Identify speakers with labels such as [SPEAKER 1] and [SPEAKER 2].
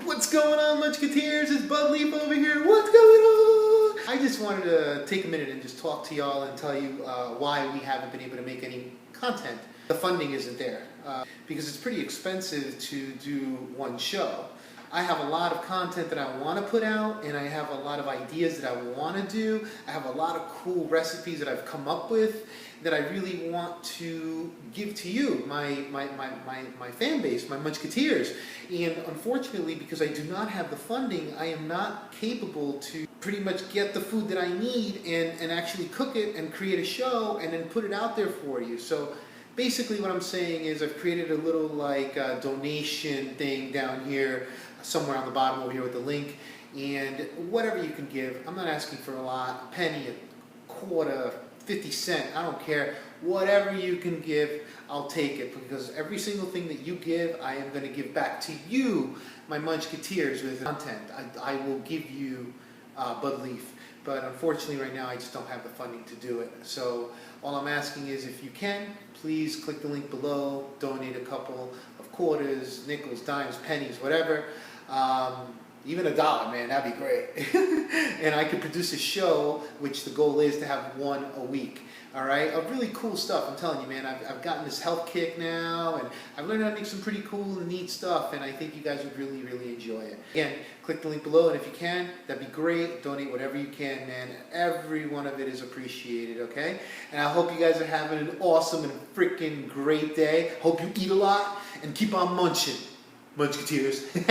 [SPEAKER 1] What's going on, Munchketeers? It's Bud Leaf over here. What's going on? I just wanted to take a minute and just talk to y'all and tell you why we haven't been able to make any content. The funding isn't there because it's pretty expensive to do one show. I have a lot of content that I want to put out, and I have a lot of ideas that I want to do. I have a lot of cool recipes that I've come up with that I really want to give to you, my fan base, my Munchketeers. And unfortunately, because I do not have the funding, I am not capable to pretty much get the food that I need and actually cook it and create a show and then put it out there for you. So basically what I'm saying is I've created a little donation thing down here, somewhere on the bottom over here with the link, and whatever you can give. I'm not asking for a lot, a penny, a quarter, 50 cents, I don't care. Whatever you can give, I'll take it, because every single thing that you give, I am going to give back to you, my Munchketeers, with content. I will give you Bud Leaf, but unfortunately right now I just don't have the funding to do it. So all I'm asking is, if you can, please click the link below, donate a couple of quarters, nickels, dimes, pennies, whatever. Even $1, man, that'd be great. And I could produce a show, which the goal is to have one a week. All right, of really cool stuff. I'm telling you, man, I've gotten this health kick now, and I've learned how to make some pretty cool and neat stuff, and I think you guys would really, really enjoy it. Again, click the link below, and if you can, that'd be great. Donate whatever you can, man. Every one of it is appreciated, okay? And I hope you guys are having an awesome and freaking great day. Hope you eat a lot, and keep on munching, Munchketeers.